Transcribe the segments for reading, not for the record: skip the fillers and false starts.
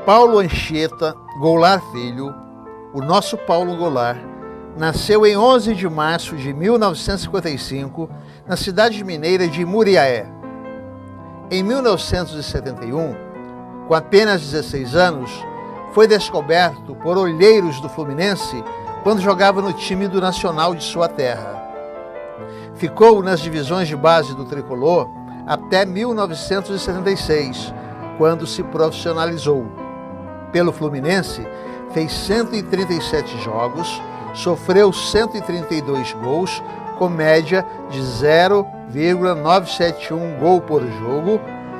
Paulo Anchieta Goulart Filho, o nosso Paulo Goulart, nasceu em 11 de março de 1955, na cidade mineira de Muriaé. Em 1971, com apenas 16 anos, foi descoberto por olheiros do Fluminense quando jogava no time do Nacional de sua terra. Ficou nas divisões de base do tricolor até 1976, quando se profissionalizou. Pelo Fluminense, fez 137 jogos, sofreu 132 gols, com média de 0,971 gol por jogo,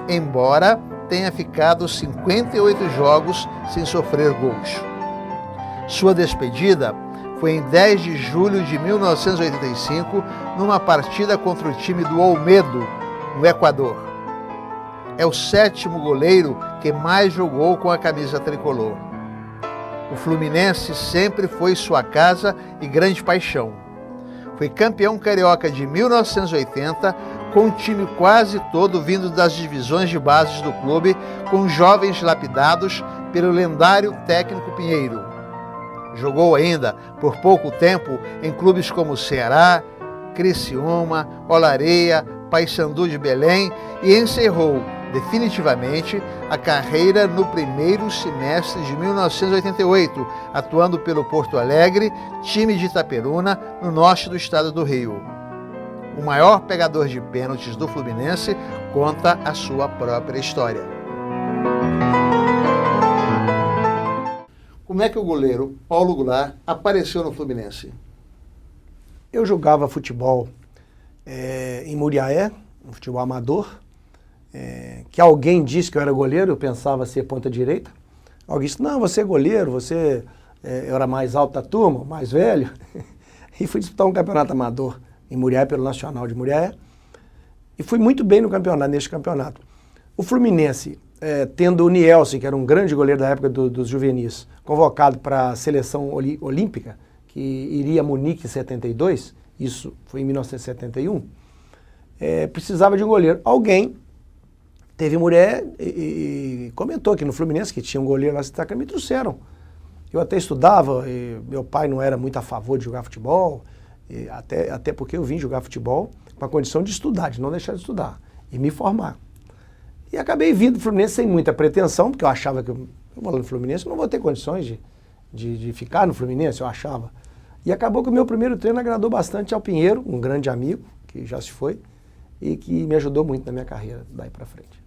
embora tenha ficado 58 jogos sem sofrer gols. Sua despedida foi em 10 de julho de 1985, numa partida contra o time do Olmedo, no Equador. É o 7º goleiro que mais jogou com a camisa tricolor. O Fluminense sempre foi sua casa e grande paixão. Foi campeão carioca de 1980, com um time quase todo vindo das divisões de bases do clube, com jovens lapidados pelo lendário técnico Pinheiro. Jogou ainda, por pouco tempo, em clubes como Ceará, Criciúma, Olaria, Paysandu de Belém e encerrou definitivamente a carreira no primeiro semestre de 1988, atuando pelo Porto Alegre, time de Itaperuna, no norte do estado do Rio. O maior pegador de pênaltis do Fluminense conta a sua própria história. Como é que o goleiro Paulo Goulart apareceu no Fluminense? Eu jogava futebol em Muriaé, um futebol amador, que alguém disse que eu era goleiro, eu pensava ser ponta direita. Alguém disse, não, você é goleiro, você eu era mais alto da turma, mais velho. E fui disputar um campeonato amador em Muriaé, pelo Nacional de Muriaé. E fui muito bem no campeonato, neste campeonato. O Fluminense, tendo o Nielsen, que era um grande goleiro da época dos juvenis, convocado para a seleção olímpica, que iria a Munique em 72, isso foi em 1971, precisava de um goleiro. Alguém teve mulher e comentou aqui no Fluminense que tinha um goleiro lá, que me trouxeram. Eu até estudava, meu pai não era muito a favor de jogar futebol, até porque eu vim jogar futebol com a condição de estudar, de não deixar de estudar e me formar. E acabei vindo do Fluminense sem muita pretensão, porque eu achava que eu vou lá no Fluminense, eu não vou ter condições de ficar no Fluminense, eu achava. E acabou que o meu primeiro treino agradou bastante ao Pinheiro, um grande amigo, que já se foi, e que me ajudou muito na minha carreira daí para frente.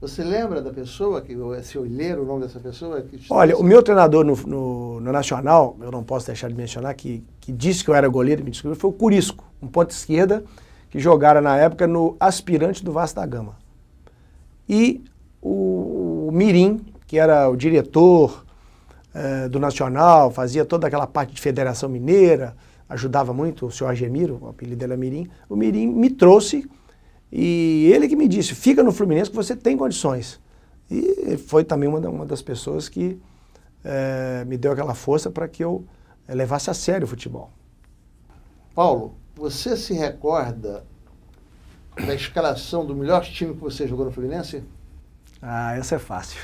Você lembra da pessoa, esse olheiro, o nome dessa pessoa? Olha, o meu treinador no Nacional, eu não posso deixar de mencionar, que disse que eu era goleiro e me descobriu, foi o Curisco, um ponta esquerda que jogara na época no Aspirante do Vasco da Gama. E o Mirim, que era o diretor do Nacional, fazia toda aquela parte de Federação Mineira, ajudava muito o senhor Argemiro, o apelido dele é Mirim. O Mirim me trouxe e ele que me disse, fica no Fluminense que você tem condições. E foi também uma das pessoas que me deu aquela força para que eu levasse a sério o futebol. Paulo, você se recorda da escalação do melhor time que você jogou no Fluminense? Ah, essa é fácil.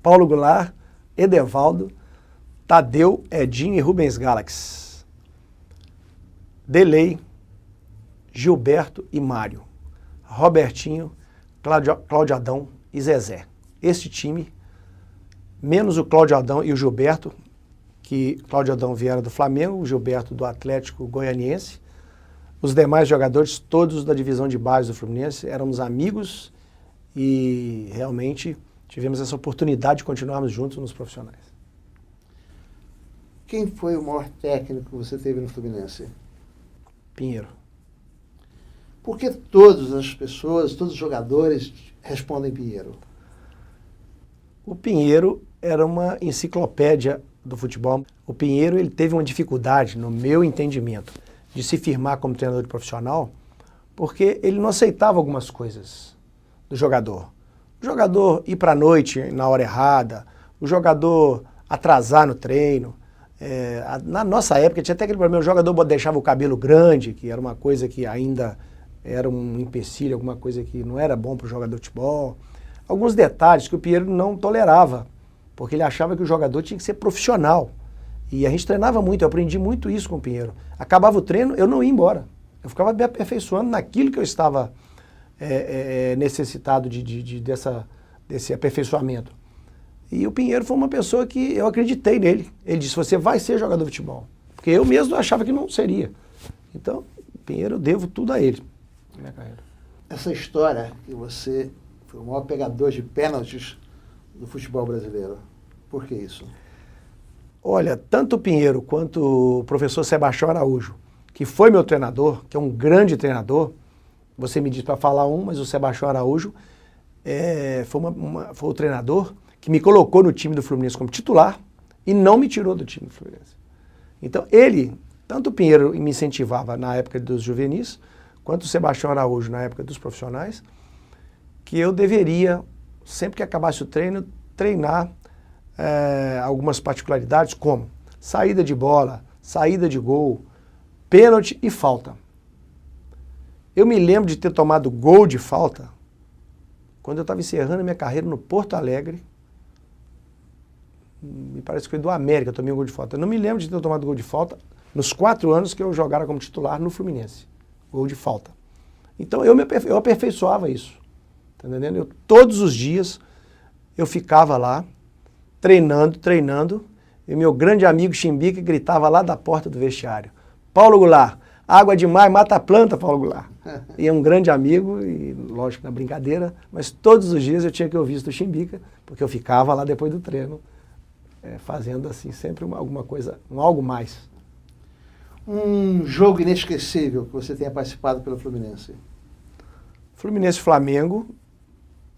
Paulo Goulart, Edevaldo, Tadeu, Edinho e Rubens Galax. Delei, Gilberto e Mário. Robertinho, Cláudio Adão e Zezé. Este time, menos o Cláudio Adão e o Gilberto, que Cláudio Adão viera do Flamengo, o Gilberto do Atlético Goianiense. Os demais jogadores, todos da divisão de base do Fluminense, éramos amigos e realmente tivemos essa oportunidade de continuarmos juntos nos profissionais. Quem foi o maior técnico que você teve no Fluminense? Pinheiro. Por que todas as pessoas, todos os jogadores respondem Pinheiro? O Pinheiro era uma enciclopédia do futebol. O Pinheiro ele teve uma dificuldade, no meu entendimento, de se firmar como treinador de profissional, porque ele não aceitava algumas coisas do jogador. O jogador ir para a noite na hora errada, o jogador atrasar no treino. Na nossa época tinha até aquele problema, o jogador deixava o cabelo grande, que era uma coisa que ainda era um empecilho, alguma coisa que não era bom para o jogador de futebol. alguns detalhes que o Pinheiro não tolerava, porque ele achava que o jogador tinha que ser profissional. E a gente treinava muito, eu aprendi muito isso com o Pinheiro. Acabava o treino, eu não ia embora. Eu ficava me aperfeiçoando naquilo que eu estava necessitado desse aperfeiçoamento. E o Pinheiro foi uma pessoa que eu acreditei nele. Ele disse, você vai ser jogador de futebol. Porque eu mesmo achava que não seria. Então, o Pinheiro, eu devo tudo a ele, na minha carreira. Essa história que você foi o maior pegador de pênaltis do futebol brasileiro, por que isso? Olha, tanto o Pinheiro quanto o professor Sebastião Araújo, que foi meu treinador, que é um grande treinador, você me diz para falar mas o Sebastião Araújo foi o treinador que me colocou no time do Fluminense como titular e não me tirou do time do Fluminense. Então tanto o Pinheiro me incentivava na época dos juvenis, quanto o Sebastião Araújo na época dos profissionais, que eu deveria, sempre que acabasse o treino, treinar algumas particularidades como saída de bola, saída de gol, pênalti e falta. Eu me lembro de ter tomado gol de falta quando eu estava encerrando a minha carreira no Porto Alegre. Me parece que foi do América, eu tomei um gol de falta. Eu não me lembro de ter tomado gol de falta nos 4 anos que eu jogara como titular no Fluminense. Gol de falta. Então eu aperfeiçoava isso. Tá entendendo? Todos os dias eu ficava lá, treinando, e meu grande amigo Chimbica gritava lá da porta do vestiário: Paulo Goulart, água demais mata a planta, Paulo Goulart. E é um grande amigo, e lógico na brincadeira, mas todos os dias eu tinha que ouvir isso do Chimbica, porque eu ficava lá depois do treino, fazendo assim sempre alguma coisa, algo mais. Um jogo inesquecível que você tenha participado pelo Fluminense? Fluminense-Flamengo,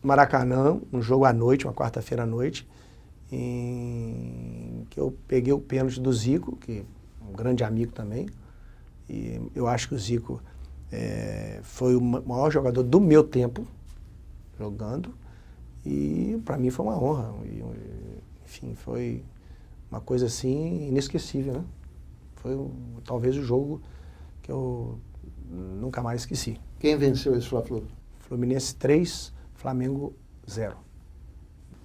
Maracanã, um jogo à noite, uma quarta-feira à noite, em que eu peguei o pênalti do Zico, que é um grande amigo também, e eu acho que o Zico foi o maior jogador do meu tempo jogando, e para mim foi uma honra, enfim, foi uma coisa assim inesquecível, né? Foi talvez o jogo que eu nunca mais esqueci. Quem venceu esse Fla-Flu? Fluminense 3, Flamengo 0.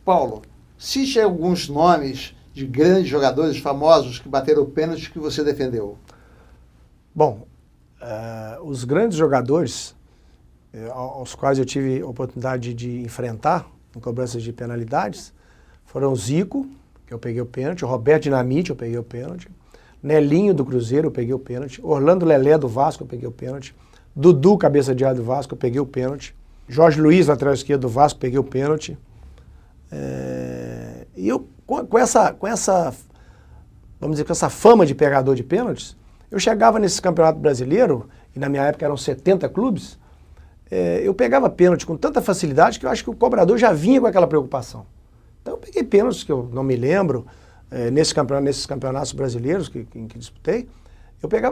Paulo, cite alguns nomes de grandes jogadores famosos que bateram o pênalti que você defendeu. Bom, os grandes jogadores aos quais eu tive a oportunidade de enfrentar em cobranças de penalidades foram o Zico, que eu peguei o pênalti, o Roberto Dinamite, eu peguei o pênalti, Nelinho do Cruzeiro, eu peguei o pênalti, Orlando Lelé do Vasco, eu peguei o pênalti, Dudu, cabeça de área do Vasco, eu peguei o pênalti, Jorge Luiz, lateral esquerdo do Vasco, peguei o pênalti. E eu, com essa, vamos dizer, com essa fama de pegador de pênaltis, eu chegava nesse campeonato brasileiro, e na minha época eram 70 clubes, eu pegava pênalti com tanta facilidade que eu acho que o cobrador já vinha com aquela preocupação. Então eu peguei pênaltis que eu não me lembro, nesses campeonatos brasileiros em que disputei,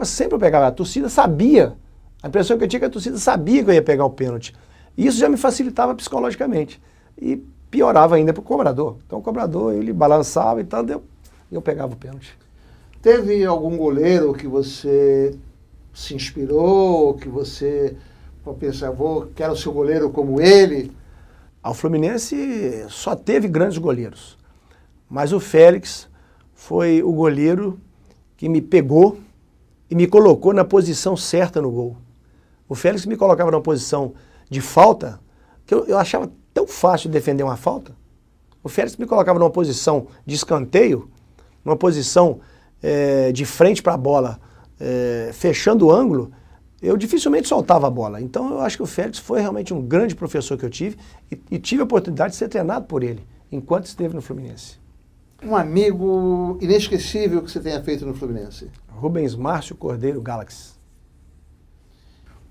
sempre eu pegava, a torcida sabia, a impressão que eu tinha que a torcida sabia que eu ia pegar o pênalti. E isso já me facilitava psicologicamente. E piorava ainda para o cobrador. Então o cobrador, ele balançava e tal, eu pegava o pênalti. Teve algum goleiro que você se inspirou, que você pensou, quero ser goleiro como ele? O Fluminense só teve grandes goleiros. Mas o Félix foi o goleiro que me pegou e me colocou na posição certa no gol. O Félix me colocava numa posição de falta, que eu achava tão fácil defender uma falta. O Félix me colocava numa posição de escanteio, numa posição de frente para a bola, fechando o ângulo, eu dificilmente soltava a bola. Então eu acho que o Félix foi realmente um grande professor que eu tive e tive a oportunidade de ser treinado por ele, enquanto esteve no Fluminense. Um amigo inesquecível que você tenha feito no Fluminense? Rubens Márcio Cordeiro Galaxy.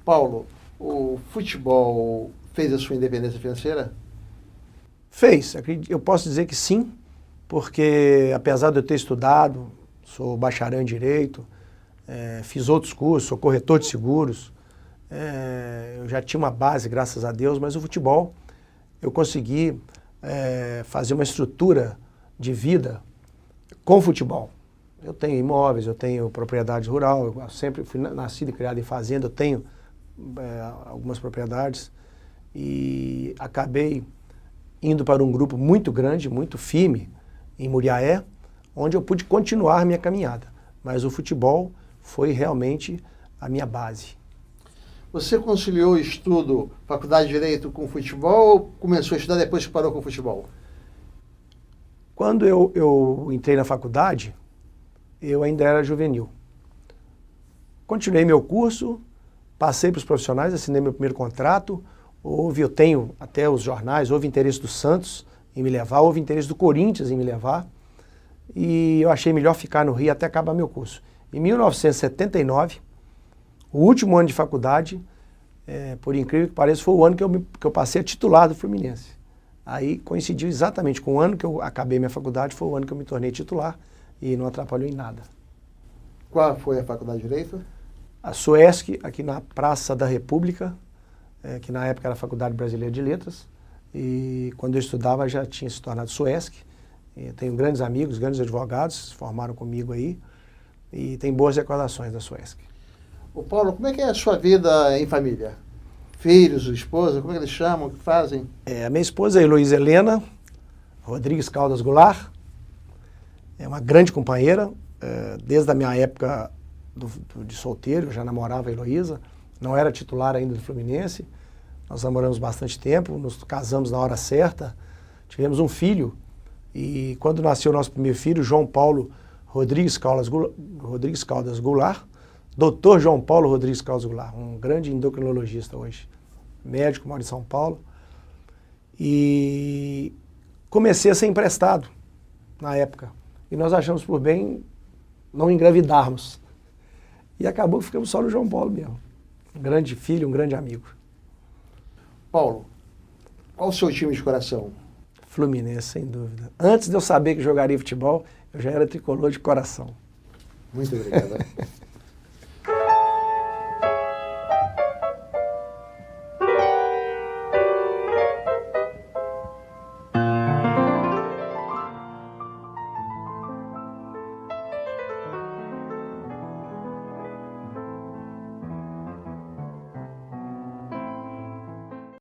Paulo, o futebol fez a sua independência financeira? Fez. Eu posso dizer que sim, porque apesar de eu ter estudado, sou bacharel em Direito, fiz outros cursos, sou corretor de seguros, eu já tinha uma base, graças a Deus, mas o futebol, eu consegui fazer uma estrutura de vida com o futebol. Eu tenho imóveis, eu tenho propriedade rural, eu sempre fui nascido e criado em fazenda, eu tenho algumas propriedades e acabei indo para um grupo muito grande, muito firme, em Muriaé, onde eu pude continuar minha caminhada. Mas o futebol foi realmente a minha base. Você conciliou o estudo, faculdade de Direito, com futebol ou começou a estudar depois que parou com o futebol? Quando eu entrei na faculdade, eu ainda era juvenil. Continuei meu curso, passei para os profissionais, assinei meu primeiro contrato. Eu tenho até os jornais, houve interesse do Santos em me levar, houve interesse do Corinthians em me levar. E eu achei melhor ficar no Rio até acabar meu curso. Em 1979, o último ano de faculdade, por incrível que pareça, foi o ano que eu passei a titular do Fluminense. Aí coincidiu exatamente com o ano que eu acabei minha faculdade, foi o ano que eu me tornei titular e não atrapalhou em nada. Qual foi a faculdade de Direito? A SUESC, aqui na Praça da República, que na época era a Faculdade Brasileira de Letras, e quando eu estudava já tinha se tornado SUESC. Eu tenho grandes amigos, grandes advogados, se formaram comigo aí, e tem boas recordações da SUESC. Ô Paulo, como é que é a sua vida em família? Filhos, esposa, como é que eles chamam, o que fazem? A minha esposa é Heloísa Helena Rodrigues Caldas Goulart, é uma grande companheira, desde a minha época de solteiro, eu já namorava a Heloísa, não era titular ainda do Fluminense, nós namoramos bastante tempo, nos casamos na hora certa, tivemos um filho, e quando nasceu o nosso primeiro filho, João Paulo Rodrigues Caldas Goulart, Dr. João Paulo Rodrigues Caldas Goulart, um grande endocrinologista hoje, médico, mora em São Paulo. E comecei a ser emprestado na época. E nós achamos por bem não engravidarmos. E acabou que ficamos só no João Paulo mesmo. Um grande filho, um grande amigo. Paulo, qual o seu time de coração? Fluminense, sem dúvida. Antes de eu saber que jogaria futebol, eu já era tricolor de coração. Muito obrigado.